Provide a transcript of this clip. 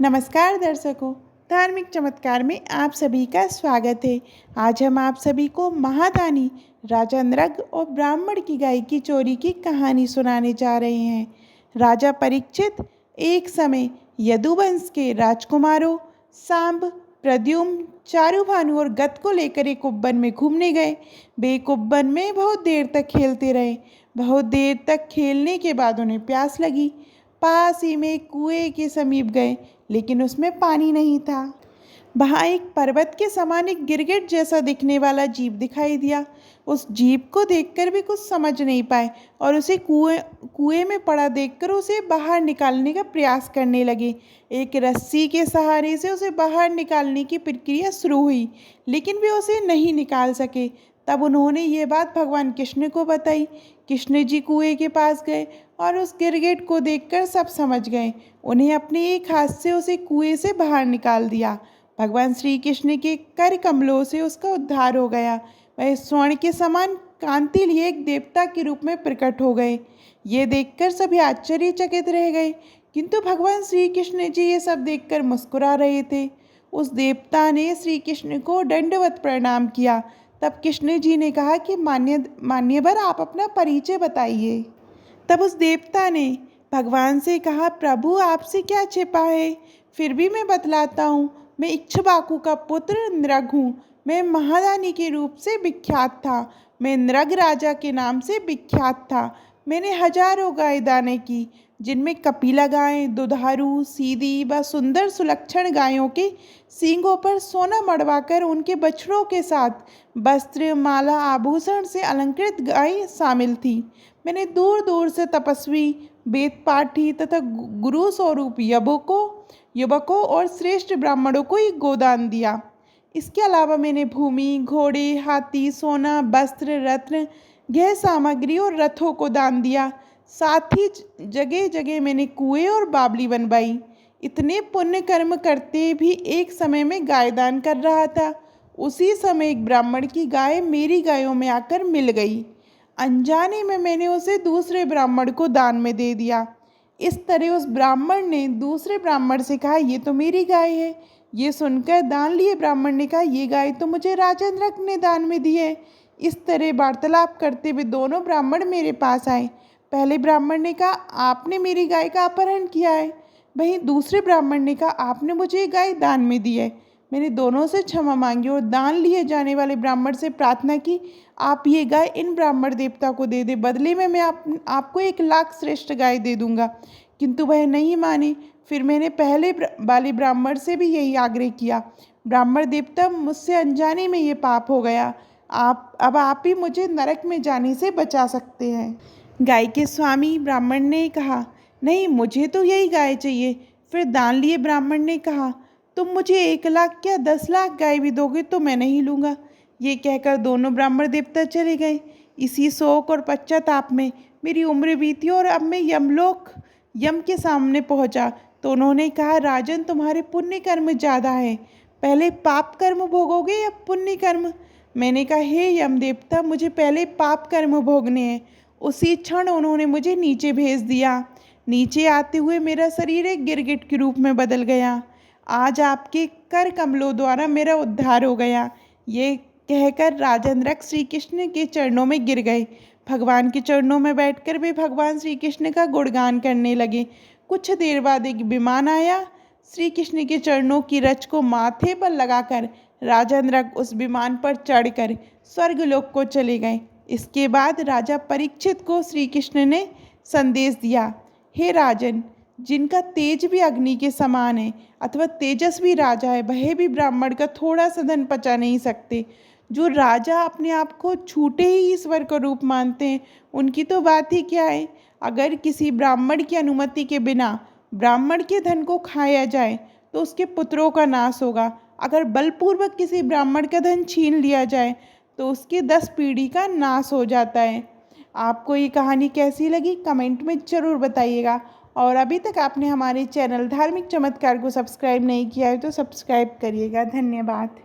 नमस्कार दर्शकों, धार्मिक चमत्कार में आप सभी का स्वागत है। आज हम आप सभी को महादानी राजा नृग और ब्राह्मण की गाय की चोरी की कहानी सुनाने जा रहे हैं। राजा परीक्षित एक समय यदुवंश के राजकुमारों सांब, प्रद्युम्न, चारुभानु और गद को लेकर एक उपवन में घूमने गए। वे एक उपवन में बहुत देर तक खेलते रहे। बहुत देर तक खेलने के बाद उन्हें प्यास लगी। पास ही में एक कुएं के समीप गए, लेकिन उसमें पानी नहीं था। वहाँ एक पर्वत के समान एक गिरगिट जैसा दिखने वाला जीव दिखाई दिया। उस जीव को देखकर भी कुछ समझ नहीं पाए और उसे कुएं में पड़ा देखकर उसे बाहर निकालने का प्रयास करने लगे। एक रस्सी के सहारे से उसे बाहर निकालने की प्रक्रिया शुरू हुई, लेकिन वे उसे नहीं निकाल सके। तब उन्होंने ये बात भगवान कृष्ण को बताई। कृष्ण जी कुएं के पास गए और उस गिरगिट को देखकर सब समझ गए। उन्हें अपने एक हाथ से उसे कुएं से बाहर निकाल दिया। भगवान श्री कृष्ण के कर कमलों से उसका उद्धार हो गया। वह स्वर्ण के समान कांति लिए एक देवता के रूप में प्रकट हो गए। ये देखकर सभी आश्चर्यचकित रह गए, किंतु भगवान श्री कृष्ण जी ये सब देखकर मुस्कुरा रहे थे। उस देवता ने श्री कृष्ण को दंडवत प्रणाम किया। तब कृष्ण जी ने कहा कि मान्यवर, आप अपना परिचय बताइए। तब उस देवता ने भगवान से कहा, प्रभु आपसे क्या छिपा है, फिर भी मैं बतलाता हूँ। मैं इक्ष्वाकु का पुत्र नृग हूँ। मैं महादानी के रूप से विख्यात था। मैं नृग राजा के नाम से विख्यात था। मैंने हजारों गाय दाने की, जिनमें कपिला गायें, दुधारू, सीधी व सुंदर सुलक्षण गायों के सींगों पर सोना मड़वाकर उनके बछड़ों के साथ वस्त्र, माला, आभूषण से अलंकृत गायें शामिल थी। मैंने दूर दूर से तपस्वी, वेद पाठी तथा गुरु स्वरूप युवकों और श्रेष्ठ ब्राह्मणों को ही गोदान दिया। इसके अलावा मैंने भूमि, घोड़े, हाथी, सोना, वस्त्र, रत्न, गृह सामग्री और रथों को दान दिया। साथ ही जगह जगह मैंने कुएं और बावली बनवाई। इतने पुण्य कर्म करते भी एक समय में गाय दान कर रहा था। उसी समय एक ब्राह्मण की गाय मेरी गायों में आकर मिल गई। अनजाने में मैंने उसे दूसरे ब्राह्मण को दान में दे दिया। इस तरह उस ब्राह्मण ने दूसरे ब्राह्मण से कहा, ये तो मेरी गाय है। ये सुनकर दान लिए ब्राह्मण ने कहा, ये गाय तो मुझे राजा नृग ने दान में दी है। इस तरह वार्तालाप करते हुए दोनों ब्राह्मण मेरे पास आए। पहले ब्राह्मण ने कहा, आपने मेरी गाय का अपहरण किया है। वहीं दूसरे ब्राह्मण ने कहा, आपने मुझे ये गाय दान में दी है। मैंने दोनों से क्षमा मांगी और दान लिए जाने वाले ब्राह्मण से प्रार्थना की, आप ये गाय इन ब्राह्मण देवता को दे दे, बदले में मैं आपको 1,00,000 श्रेष्ठ गाय दे दूंगा। किंतु वह नहीं माने। फिर मैंने पहले वाले ब्राह्मण से भी यही आग्रह किया। ब्राह्मण देवता, मुझसे अनजाने में ये पाप हो गया। अब आप ही मुझे नरक में जाने से बचा सकते हैं। गाय के स्वामी ब्राह्मण ने कहा, नहीं, मुझे तो यही गाय चाहिए। फिर दान लिए ब्राह्मण ने कहा, तुम मुझे 1,00,000 क्या 10,00,000 गाय भी दोगे तो मैं नहीं लूँगा। ये कहकर दोनों ब्राह्मण देवता चले गए। इसी शोक और पश्चाताप में मेरी उम्र बीती और अब मैं यम के सामने पहुंचा तो उन्होंने कहा, राजन, तुम्हारे पुण्य कर्म ज़्यादा है। पहले पाप कर्म भोगोगे या पुण्य कर्म? मैंने कहा, हे यम देवता, मुझे पहले पाप कर्म भोगने हैं। उसी क्षण उन्होंने मुझे नीचे भेज दिया। नीचे आते हुए मेरा शरीर एक गिरगिट के रूप में बदल गया। आज आपके कर कमलों द्वारा मेरा उद्धार हो गया। ये कहकर राजा नृग श्री कृष्ण के चरणों में गिर गए। भगवान के चरणों में बैठकर वे भगवान श्री कृष्ण का गुणगान करने लगे। कुछ देर बाद एक विमान आया। श्री कृष्ण के चरणों की रज को माथे पर लगाकर राजा नृग उस विमान पर चढ़कर स्वर्गलोक को चले गए। इसके बाद राजा परीक्षित को श्री कृष्ण ने संदेश दिया, हे राजन, जिनका तेज भी अग्नि के समान है अथवा तेजस्वी राजा है, वह भी ब्राह्मण का थोड़ा सा धन पचा नहीं सकते। जो राजा अपने आप को छूटे ही ईश्वर का रूप मानते हैं, उनकी तो बात ही क्या है। अगर किसी ब्राह्मण की अनुमति के बिना ब्राह्मण के धन को खाया जाए तो उसके पुत्रों का नाश होगा। अगर बलपूर्वक किसी ब्राह्मण का धन छीन लिया जाए तो उसकी 10 पीढ़ी का नाश हो जाता है। आपको ये कहानी कैसी लगी, कमेंट में ज़रूर बताइएगा। और अभी तक आपने हमारे चैनल धार्मिक चमत्कार को सब्सक्राइब नहीं किया है तो सब्सक्राइब करिएगा। धन्यवाद।